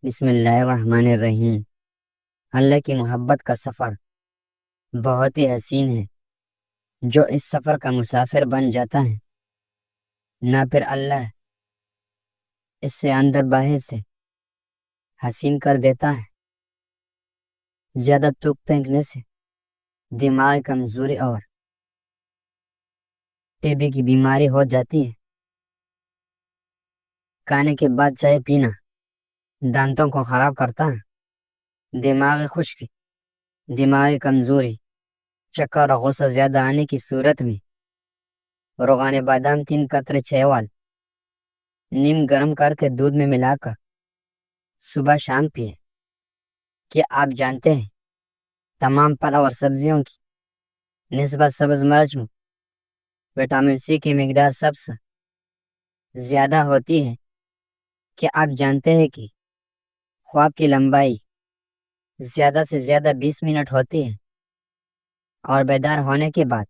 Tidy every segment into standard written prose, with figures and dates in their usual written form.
بسم اللہ الرحمن الرحیم۔ اللہ کی محبت کا سفر بہت ہی حسین ہے۔ جو اس سفر کا مسافر بن جاتا ہے نہ پھر اللہ اس سے اندر باہر سے حسین کر دیتا ہے۔ زیادہ تھوک پھینکنے سے دماغ کمزوری اور ٹی بی کی بیماری ہو جاتی ہے۔ کھانے کے بعد چائے پینا دانتوں کو خراب کرتا ہے۔ دماغی خشکی، دماغی کمزوری، چکر اور غصہ زیادہ آنے کی صورت میں روغان بادام 3 قطرے چائے نیم گرم کر کے دودھ میں ملا کر صبح شام پیے۔ کیا آپ جانتے ہیں تمام پھل اور سبزیوں کی نسبت سبز مرچ میں وٹامن سی کی مقدار سب سے زیادہ ہوتی ہے؟ کیا آپ جانتے ہیں کہ خواب کی لمبائی زیادہ سے زیادہ 20 منٹ ہوتی ہے اور بیدار ہونے کے بعد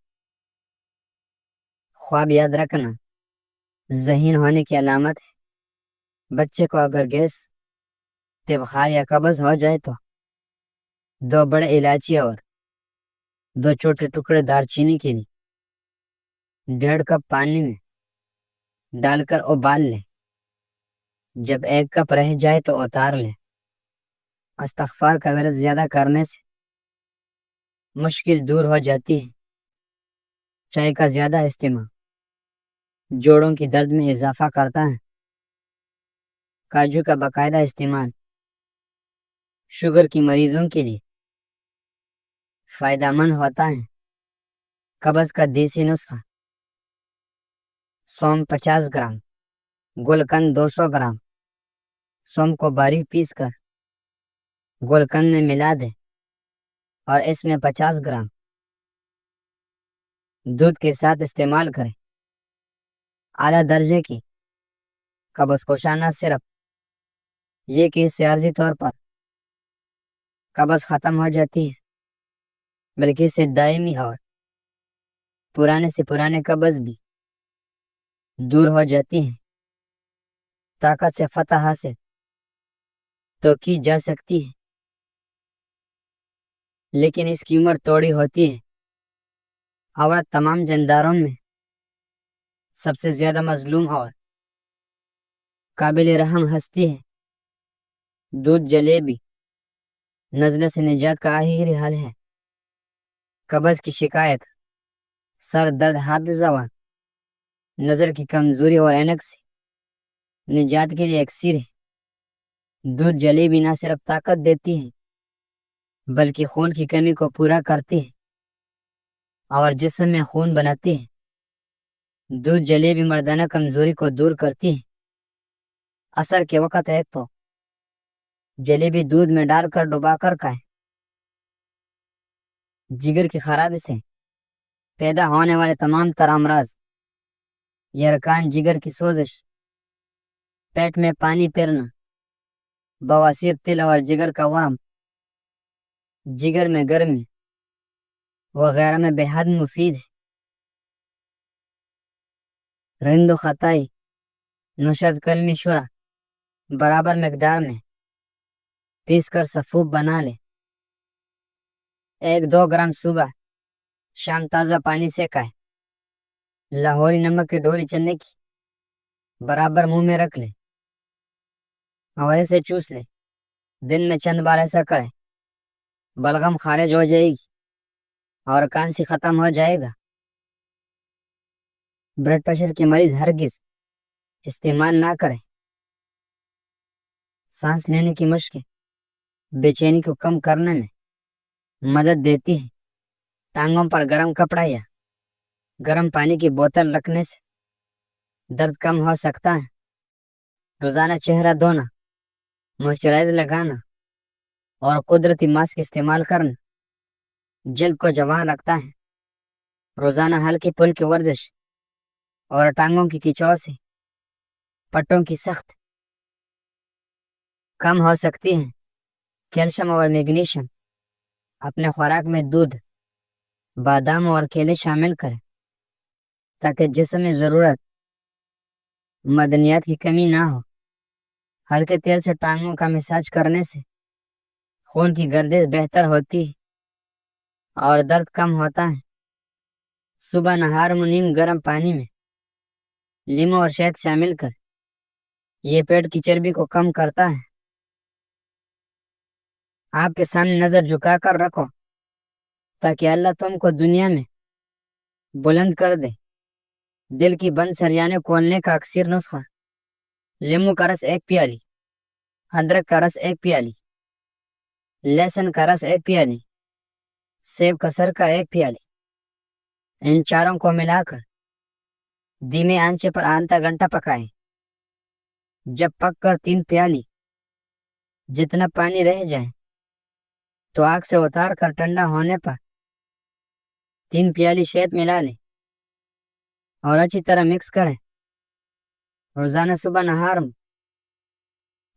خواب یاد رکھنا ذہین ہونے کی علامت ہے؟ بچے کو اگر گیس، بخار یا قبض ہو جائے تو 2 بڑے الائچی اور 2 چھوٹے ٹکڑے دار چینی کے لیے 1.5 کپ پانی میں ڈال کر ابال لے۔ جب 1 کپ رہ جائے تو اتار لے۔ استغفار کا ورد زیادہ کرنے سے مشکل دور ہو جاتی ہے۔ چائے کا زیادہ استعمال جوڑوں کی درد میں اضافہ کرتا ہے۔ کاجو کا باقاعدہ استعمال شوگر کی مریضوں کے لیے فائدہ مند ہوتا ہے۔ قبض کا دیسی نسخہ: سونف 50 گرام، گلقند 200 گرام۔ سونف کو باریک پیس کر گلقند میں ملا دے اور اس میں 50 گرام دودھ کے ساتھ استعمال کریں۔ اعلیٰ درجے کی قبض کشانہ سرپ، یہ کہ اس سے عارضی طور پر قبض ختم ہو جاتی ہے بلکہ اس سے دائمی اور پرانے سے پرانے قبض بھی دور ہو جاتی ہے۔ طاقت سے فتح حاصل تو کی جا سکتی ہے لیکن اس کی عمر تھوڑی ہوتی ہے۔ عورت تمام جانداروں میں سب سے زیادہ مظلوم اور قابل رحم ہستی ہے۔ دودھ جلیبی نزلے سے نجات کا آخری حل ہے۔ قبض کی شکایت، سر درد، حافظہ اور نظر کی کمزوری اور عینک سے نجات کے لیے اکسیر ہے۔ دودھ جلیبی نہ صرف طاقت دیتی ہے بلکہ خون کی کمی کو پورا کرتی ہے اور جسم میں خون بناتی ہے۔ دودھ جلیبی مردانہ کمزوری کو دور کرتی ہے۔ عصر کے وقت ایک تو جلیبی دودھ میں ڈال کر ڈبا کر کھائیں۔ جگر کی خرابی سے پیدا ہونے والے تمام تر امراض، یرقان، جگر کی سوزش، پیٹ میں پانی پھرنا، بواسیر، تل اور جگر کا ورم، جگر میں گرمی وغیرہ میں بے حد مفید ہے۔ رند و خطائی، نشد کلمی شورا برابر مقدار میں پیس کر سفوف بنا لے۔ 1-2 گرام صبح شام تازہ پانی سے کھائیں۔ لاہوری نمک کی ڈوری چنے کی برابر منہ میں رکھ لے اور اسے چوس لے۔ دن میں چند بار ایسا کریں، بلغم خارج ہو جائے گی اور کانسی ختم ہو جائے گا۔ بلڈ پریشر کے مریض ہرگز استعمال نہ کریں۔ سانس لینے کی مشکل بے چینی کو کم کرنے میں مدد دیتی ہے۔ ٹانگوں پر گرم کپڑا یا گرم پانی کی بوتل رکھنے سے درد کم ہو سکتا ہے۔ روزانہ چہرہ دھونا، موئسچرائز لگانا اور قدرتی ماسک استعمال کرنا جلد کو جوان رکھتا ہے۔ روزانہ ہلکی پھلکی ورزش اور ٹانگوں کی کھچاؤ سے پٹوں کی سخت کم ہو سکتی ہے۔ کیلشیم اور میگنیشیم اپنے خوراک میں دودھ، بادام اور کیلے شامل کریں تاکہ جسم میں ضرورت معدنیات کی کمی نہ ہو۔ ہلکے تیل سے ٹانگوں کا مساج کرنے سے خون کی گردش بہتر ہوتی ہے اور درد کم ہوتا ہے۔ صبح نہار میں نیم گرم پانی میں لیموں اور شہد شامل کر یہ پیٹ کی چربی کو کم کرتا ہے۔ آپ کے سامنے نظر جھکا کر رکھو تاکہ اللہ تم کو دنیا میں بلند کر دے۔ دل کی بند شریانیں کھولنے کا اکثر نسخہ: لیموں کا رس 1 پیالی، ادرک کا رس 1 پیالی، لہسن کا رس 1 پیالی، سیب کا سرکہ 1 پیالی۔ ان چاروں کو ملا کر دھیمے آنچ پر آدھا گھنٹہ پکائیں۔ جب پک کر 3 پیالی جتنا پانی رہ جائے تو آگ سے اتار کر ٹھنڈا ہونے پر 3 پیالی شہد ملا لیں اور اچھی طرح مکس کریں۔ روزانہ صبح نہار میں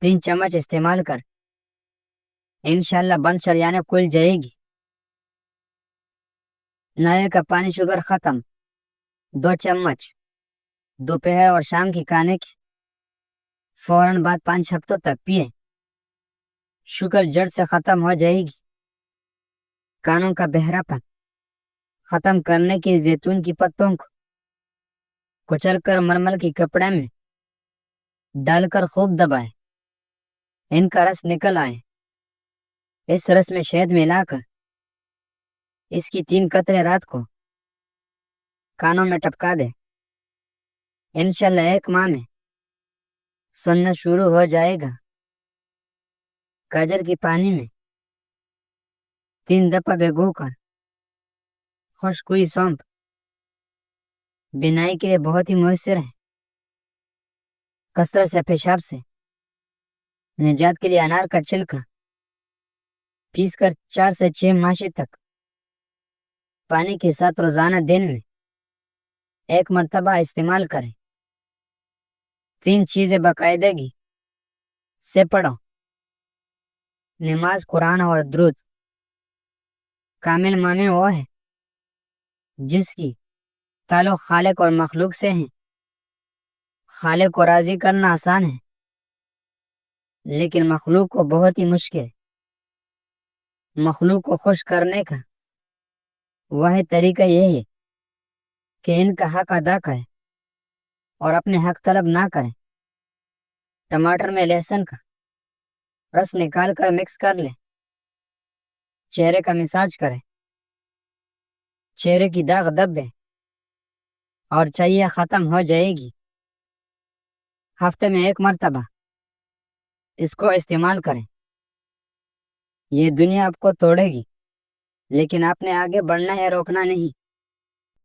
3 چمچ استعمال کر انشاءاللہ بند شریانیں کھل جائے گی۔ نالے کا پانی شوگر ختم 2 چمچ دوپہر اور شام کی کھانے کے فوراً بعد 5 ہفتوں تک پیئے۔ شوگر جڑ سے ختم ہو جائے گی۔ کانوں کا بہرا پن ختم کرنے کے زیتون کی پتوں کو کچل کر مرمل کی کپڑے میں ڈال کر خوب دبائے، ان کا رس نکل آئے۔ اس رس میں شہد ملا کر اس کی 3 قطرے رات کو کانوں میں ٹپکا دے۔ انشاءاللہ 1 ماہ میں سننا شروع ہو جائے گا۔ گاجر کی پانی میں 3 دفعہ بھگو کر خشک ہوئی سونف بینائی کے لیے بہت ہی مؤثر ہے۔ کثرت سے پیشاب سے نجات کے لیے انار کا چھلکا پیس کر 4 سے 6 ماشے تک پانی کے ساتھ روزانہ دن میں 1 مرتبہ استعمال کریں۔ 3 چیزیں باقاعدگی سے پڑھو: نماز، قرآن اور درود۔ کامل مومن وہ ہے جس کی تعلق خالق اور مخلوق سے ہے۔ خالق کو راضی کرنا آسان ہے لیکن مخلوق کو بہت ہی مشکل ہے۔ مخلوق کو خوش کرنے کا واحد طریقہ یہ ہے کہ ان کا حق ادا کریں اور اپنے حق طلب نہ کریں۔ ٹماٹر میں لہسن کا رس نکال کر مکس کر لیں۔ چہرے کا مساج کریں، چہرے کی داغ دب دیں اور چاہیے ختم ہو جائے گی۔ ہفتے میں 1 مرتبہ اس کو استعمال کریں۔ یہ دنیا آپ کو توڑے گی لیکن آپ نے آگے بڑھنا ہے، روکنا نہیں۔